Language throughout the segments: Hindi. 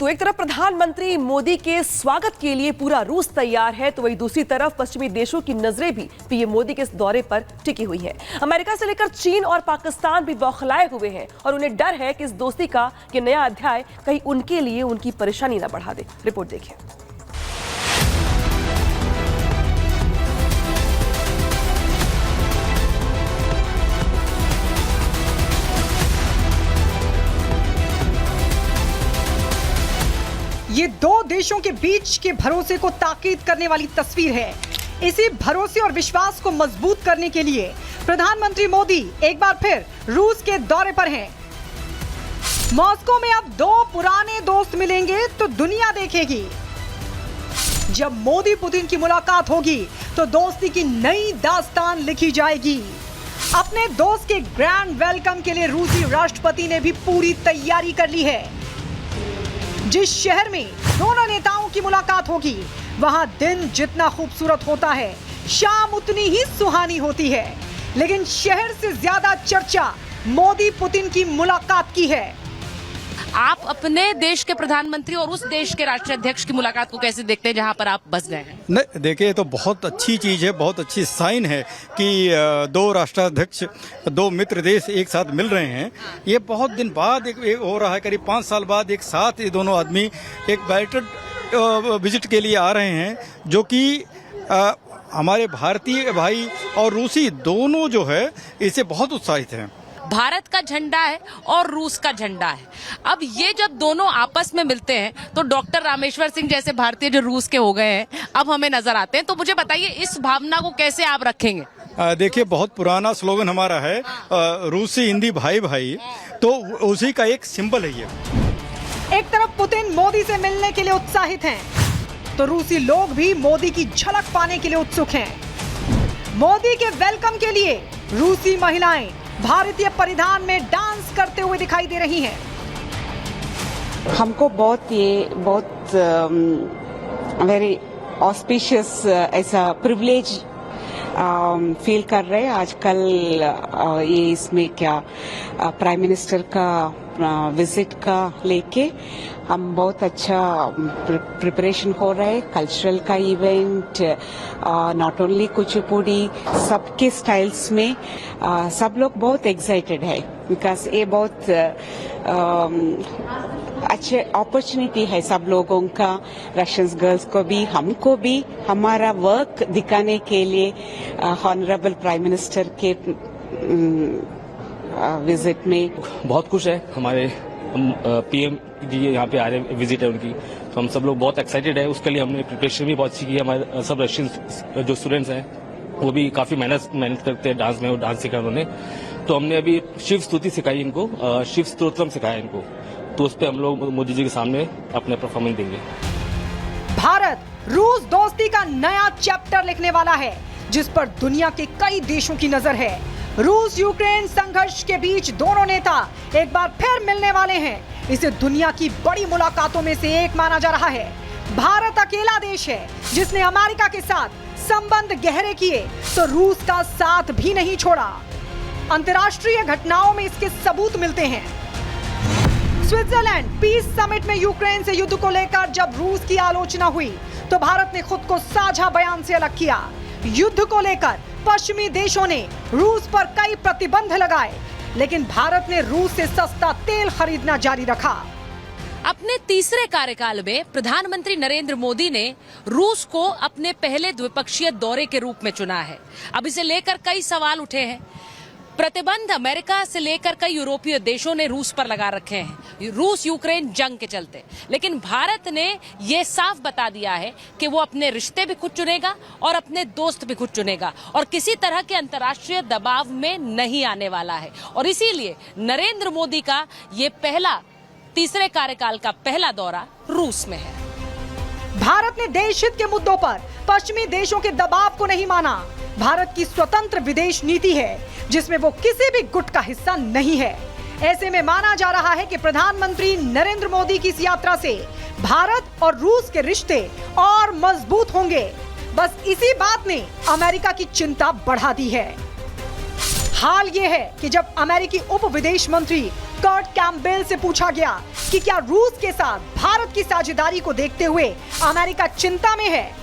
तो एक तरफ प्रधानमंत्री मोदी के स्वागत के लिए पूरा रूस तैयार है, तो वहीं दूसरी तरफ पश्चिमी देशों की नजरें भी पीएम मोदी के इस दौरे पर टिकी हुई है। अमेरिका से लेकर चीन और पाकिस्तान भी बौखलाए हुए हैं और उन्हें डर है कि इस दोस्ती का ये नया अध्याय कहीं उनके लिए उनकी परेशानी न बढ़ा दे। रिपोर्ट देखिए। ये दो देशों के बीच के भरोसे को ताकीद करने वाली तस्वीर है। इसी भरोसे और विश्वास को मजबूत करने के लिए प्रधानमंत्री मोदी एक बार फिर रूस के दौरे पर हैं। मॉस्को में अब दो पुराने दोस्त मिलेंगे तो दुनिया देखेगी। जब मोदी पुतिन की मुलाकात होगी तो दोस्ती की नई दास्तान लिखी जाएगी। अपने दोस्त के ग्रैंड वेलकम के लिए रूसी राष्ट्रपति ने भी पूरी तैयारी कर ली है। जिस शहर में दोनों नेताओं की मुलाकात होगी, वहां दिन जितना खूबसूरत होता है, शाम उतनी ही सुहानी होती है। लेकिन शहर से ज्यादा चर्चा मोदी पुतिन की मुलाकात की है। आप अपने देश के प्रधानमंत्री और उस देश के राष्ट्राध्यक्ष की मुलाकात को कैसे देखते हैं जहां पर आप बस गए हैं? नहीं, देखिए, तो बहुत अच्छी चीज़ है, बहुत अच्छी साइन है कि दो राष्ट्राध्यक्ष, दो मित्र देश एक साथ मिल रहे हैं। ये बहुत दिन बाद एक हो रहा है, करीब 5 साल बाद एक साथ ये दोनों आदमी एक बैठक विजिट के लिए आ रहे हैं, जो कि हमारे भारतीय भाई और रूसी दोनों जो है इससे बहुत उत्साहित हैं। भारत का झंडा है और रूस का झंडा है। अब ये जब दोनों आपस में मिलते हैं तो डॉक्टर रामेश्वर सिंह जैसे भारतीय जो रूस के हो गए हैं अब हमें नजर आते हैं। तो मुझे बताइए, इस भावना को कैसे आप रखेंगे? देखिए, बहुत पुराना स्लोगन हमारा है, रूसी हिंदी भाई भाई, तो उसी का एक सिंबल है ये। एक तरफ पुतिन मोदी से मिलने के लिए उत्साहित हैं, तो रूसी लोग भी मोदी की झलक पाने के लिए उत्सुक हैं। मोदी के वेलकम के लिए रूसी महिलाएं भारतीय परिधान में डांस करते हुए दिखाई दे रही हैं। हमको बहुत वेरी ऑस्पिशियस ऐसा प्रिविलेज फील कर रहे हैं आजकल। ये इसमें क्या प्राइम मिनिस्टर का विजिट का लेके हम बहुत अच्छा प्रिपरेशन हो रहे हैं। कल्चरल का इवेंट, नॉट ओनली कुचिपुड़ी, सबके स्टाइल्स में सब लोग बहुत एक्साइटेड है, बिकॉज ये बहुत अच्छे अपॉर्चुनिटी है सब लोगों का, रशियन गर्ल्स को भी, हमको भी, हमारा वर्क दिखाने के लिए ऑनरेबल प्राइम मिनिस्टर के विजिट में। बहुत खुश है। हमारे पीएम जी यहाँ पे आ रहे, विजिट है उनकी, तो हम सब लोग बहुत एक्साइटेड है। उसके लिए हमने प्रिपरेशन भी बहुत अच्छी की है। हमारे सब रशियन जो स्टूडेंट्स हैं वो भी काफी मेहनत करते हैं डांस में, और डांस सीखा उन्होंने। तो हमने अभी शिव स्तुति सिखाई इनको, शिव स्तोत्रम सिखाया इनको, तो उस पर हम लोग मोदी जी के सामने अपने परफॉर्मेंस देंगे। भारत रूस दोस्ती का नया चैप्टर लिखने वाला है, जिस पर दुनिया के कई देशों की नजर है। रूस यूक्रेन संघर्ष के बीच दोनों नेता एक बार फिर मिलने वाले हैं। इसे दुनिया की बड़ी मुलाकातों में से एक माना जा रहा है। भारत अकेला देश है जिसने अमेरिका के साथ संबंध गहरे किए, तो रूस का साथ भी नहीं छोड़ा। अंतर्राष्ट्रीय घटनाओं में इसके सबूत मिलते हैं। स्विट्जरलैंड पीस समिट में यूक्रेन से युद्ध को लेकर जब रूस की आलोचना हुई, तो भारत ने खुद को साझा बयान से अलग किया। युद्ध को लेकर पश्चिमी देशों ने रूस पर कई प्रतिबंध लगाए, लेकिन भारत ने रूस से सस्ता तेल खरीदना जारी रखा। अपने तीसरे कार्यकाल में प्रधानमंत्री नरेंद्र मोदी ने रूस को अपने पहले द्विपक्षीय दौरे के रूप में चुना है। अब इसे लेकर कई सवाल उठे हैं। प्रतिबंध अमेरिका से लेकर कई यूरोपीय देशों ने रूस पर लगा रखे हैं, रूस यूक्रेन जंग के चलते। लेकिन भारत ने ये साफ बता दिया है कि वो अपने रिश्ते भी खुद चुनेगा और अपने दोस्त भी खुद चुनेगा, और किसी तरह के अंतर्राष्ट्रीय दबाव में नहीं आने वाला है। और इसीलिए नरेंद्र मोदी का ये तीसरे कार्यकाल का पहला दौरा रूस में है। भारत ने देश हित के मुद्दों पर पश्चिमी देशों के दबाव को नहीं माना। भारत की स्वतंत्र विदेश नीति है, जिसमें वो किसी भी गुट का हिस्सा नहीं है। ऐसे में माना जा रहा है कि प्रधानमंत्री नरेंद्र मोदी की इस यात्रा से भारत और रूस के रिश्ते और मजबूत होंगे। बस इसी बात ने अमेरिका की चिंता बढ़ा दी है। हाल ये है कि जब अमेरिकी उप विदेश मंत्री कर्ट कैम्पबेल से पूछा गया कि क्या रूस के साथ भारत की साझेदारी को देखते हुए अमेरिका चिंता में है,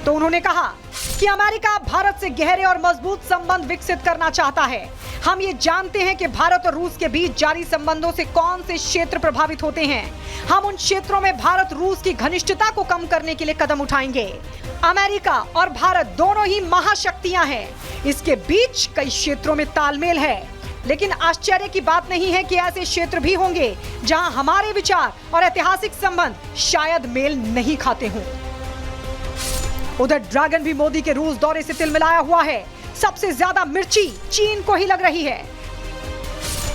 तो उन्होंने कहा कि अमेरिका भारत से गहरे और मजबूत संबंध विकसित करना चाहता है। हम ये जानते हैं कि भारत और रूस के बीच जारी संबंधों से कौन से क्षेत्र प्रभावित होते हैं। हम उन क्षेत्रों में भारत रूस की घनिष्ठता को कम करने के लिए कदम उठाएंगे। अमेरिका और भारत दोनों ही महाशक्तियां हैं, इसके बीच कई क्षेत्रों में तालमेल है, लेकिन आश्चर्य की बात नहीं है कि ऐसे क्षेत्र भी होंगे जहां हमारे विचार और ऐतिहासिक संबंध शायद मेल नहीं खाते हों। उधर ड्रैगन भी मोदी के रूस दौरे से तिलमिलाया हुआ है। सबसे ज्यादा मिर्ची चीन को ही लग रही है।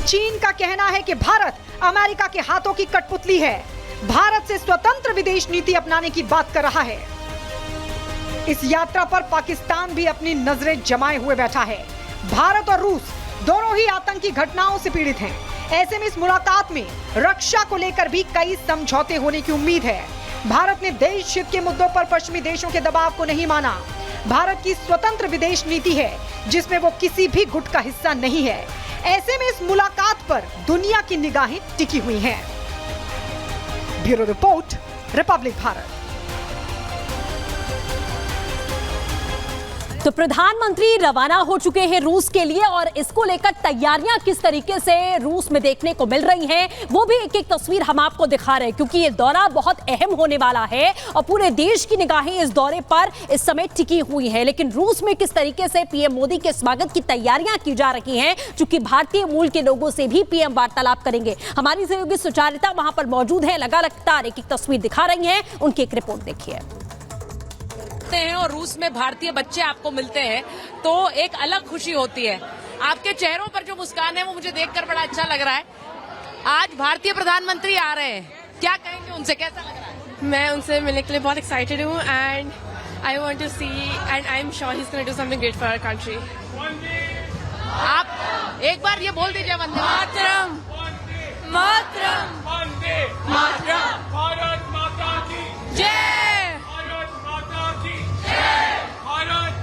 चीन का कहना है कि भारत अमेरिका के हाथों की कठपुतली है, भारत से स्वतंत्र विदेश नीति अपनाने की बात कर रहा है। इस यात्रा पर पाकिस्तान भी अपनी नजरें जमाए हुए बैठा है। भारत और रूस दोनों ही आतंकी घटनाओं से पीड़ित हैं। ऐसे में इस मुलाकात में रक्षा को लेकर भी कई समझौते होने की उम्मीद है। भारत ने देश हित के मुद्दों पर पश्चिमी देशों के दबाव को नहीं माना। भारत की स्वतंत्र विदेश नीति है जिसमें वो किसी भी गुट का हिस्सा नहीं है। ऐसे में इस मुलाकात पर दुनिया की निगाहें टिकी हुई हैं। Bureau report, Republic Bharat. तो प्रधानमंत्री रवाना हो चुके हैं रूस के लिए और इसको लेकर तैयारियां किस तरीके से रूस में देखने को मिल रही हैं वो भी एक एक तस्वीर हम आपको दिखा रहे हैं, क्योंकि ये दौरा बहुत अहम होने वाला है और पूरे देश की निगाहें इस दौरे पर इस समय टिकी हुई हैं। लेकिन रूस में किस तरीके से पीएम मोदी के स्वागत की तैयारियां की जा रही हैं, चूंकि भारतीय मूल के लोगों से भी पीएम वार्तालाप करेंगे। हमारी सहयोगी सुचारिता वहां पर मौजूद है, लगातार एक एक तस्वीर दिखा रही है, उनकी एक रिपोर्ट देखिए। हैं और रूस में भारतीय बच्चे आपको मिलते हैं तो एक अलग खुशी होती है। आपके चेहरों पर जो मुस्कान है वो मुझे देखकर बड़ा अच्छा लग रहा है। आज भारतीय प्रधानमंत्री आ रहे हैं, क्या कहेंगे उनसे, कैसा लग रहा है? मैं उनसे मिलने के लिए बहुत एक्साइटेड हूँ and I want to see and I am sure he is going to do something great for our country. आप एक बार ये बोल दीजिए, वंदे मातरम मातरम मातरम, भारत माता की जय, भारत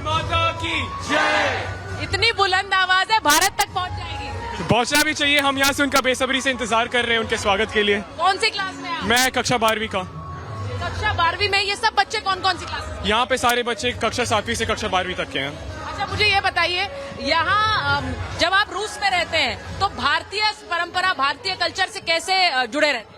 माता की जय। इतनी बुलंद आवाज है, भारत तक पहुंच जाएगी। पहुंचना भी चाहिए। हम यहाँ से उनका बेसब्री से इंतजार कर रहे हैं उनके स्वागत के लिए। कौन सी क्लास में आप? मैं कक्षा 12वीं का। कक्षा 12वीं में ये सब बच्चे कौन कौन सी क्लास में? यहाँ पे सारे बच्चे कक्षा 7वीं से कक्षा 12वीं तक के हैं। अच्छा, मुझे ये बताइए, यहाँ जब आप रूस में रहते हैं तो भारतीय परंपरा, भारतीय कल्चर से कैसे जुड़े रहते हैं?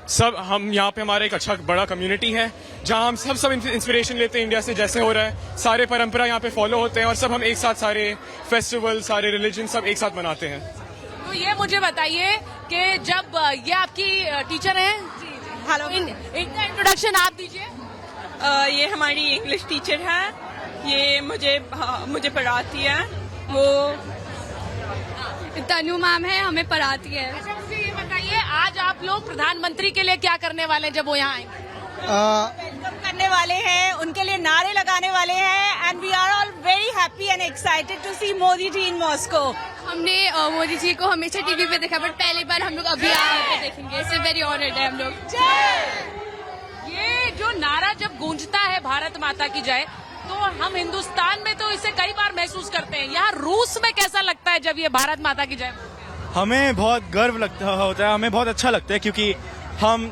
सब हम यहाँ पे हमारा एक अच्छा बड़ा कम्युनिटी है जहाँ हम सब इंस्पिरेशन लेते हैं इंडिया से, जैसे हो रहा है। सारे परंपरा यहाँ पे फॉलो होते हैं और सब हम एक साथ, सारे फेस्टिवल, सारे रिलीजन सब एक साथ मनाते हैं। तो ये मुझे बताइए कि जब ये आपकी टीचर हैं, हेलो, इनका इंट्रोडक्शन आप दीजिए। ये हमारी इंग्लिश टीचर है, ये मुझे पढ़ाती है, वो तनु मैम है, हमें पढ़ाती है। अच्छा, मुझे ये बताइए, आज आप लोग प्रधानमंत्री के लिए क्या करने वाले हैं जब वो यहाँ आएंगे? वेलकम करने वाले हैं, उनके लिए नारे लगाने वाले हैं and we are all very happy and excited to see Modi ji in Moscow. हमने मोदी जी को हमेशा टीवी पे देखा, बट पहली बार हम लोग अभी यहाँ पे देखेंगे, इससे वेरी ऑनर्ड है हम लोग। ये जो नारा जब गूंजता है भारत माता की जय, तो हम हिंदुस्तान में तो इसे कई बार महसूस करते हैं। यहाँ रूस में कैसा लगता है जब ये भारत माता की जय? हमें बहुत गर्व होता है, हमें बहुत अच्छा लगता है, क्योंकि हम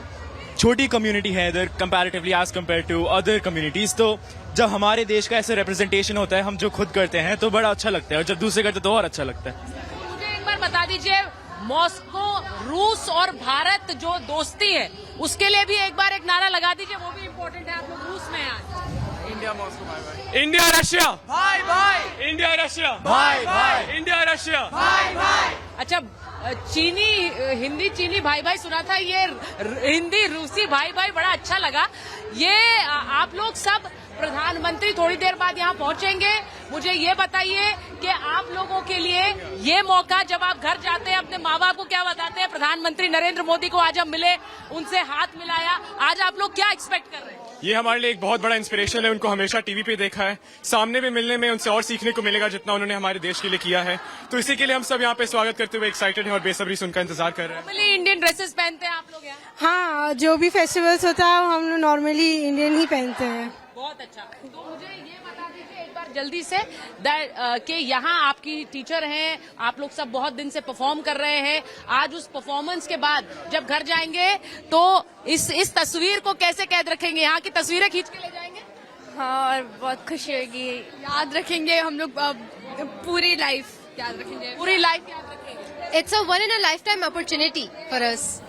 छोटी कम्युनिटी है इधर comparatively as compare to other communities. तो जब हमारे देश का ऐसे रिप्रेजेंटेशन होता है, हम जो खुद करते हैं, तो बड़ा अच्छा लगता है, और जब दूसरे करते तो और अच्छा लगता है। मुझे एक बार बता दीजिए, मॉस्को, रूस और भारत जो दोस्ती है, उसके लिए भी एक बार एक नारा लगा दीजिए, वो भी इम्पोर्टेंट है। आप लोग रूस में आज India Moscow bye bye, India Russia bye bye, India Russia bye bye, India Russia bye bye. अच्छा, हिंदी चीनी भाई भाई सुना था, ये हिंदी रूसी भाई भाई बड़ा अच्छा लगा। ये आप लोग सब प्रधानमंत्री थोड़ी देर बाद यहाँ पहुंचेंगे। मुझे ये बताइए कि आप लोगों के लिए ये मौका, जब आप घर जाते हैं अपने माँ बाप को क्या बताते हैं? प्रधानमंत्री नरेंद्र मोदी को आज हम मिले, उनसे हाथ मिलाया, आज आप लोग क्या एक्सपेक्ट कर रहे हैं? ये हमारे लिए एक बहुत बड़ा इंस्पिरेशन है। उनको हमेशा टीवी पे देखा है, सामने भी मिलने में उनसे और सीखने को मिलेगा जितना उन्होंने हमारे देश के लिए किया है। तो इसी के लिए हम सब यहाँ पे स्वागत करते हुए एक्साइटेड हैं और बेसब्री से उनका इंतजार कर रहे हैं। नॉर्मली इंडियन ड्रेसेस पहनते हैं आप लोग यहाँ? हाँ, जो भी फेस्टिवल्स होता है हम लोग नॉर्मली इंडियन ही पहनते हैं। बहुत अच्छा। तो मुझे ये बता दीजिए एक बार जल्दी से कि यहाँ आपकी टीचर हैं, आप लोग सब बहुत दिन से परफॉर्म कर रहे हैं, आज उस परफॉर्मेंस के बाद जब घर जाएंगे तो इस तस्वीर को कैसे कैद रखेंगे, यहाँ की तस्वीरें खींच के ले जाएंगे? हाँ, और बहुत खुशी होगी, याद रखेंगे हम लोग पूरी लाइफ याद रखेंगे। पूरी लाइफ याद रखेंगे। It's a one in a life time opportunity for us.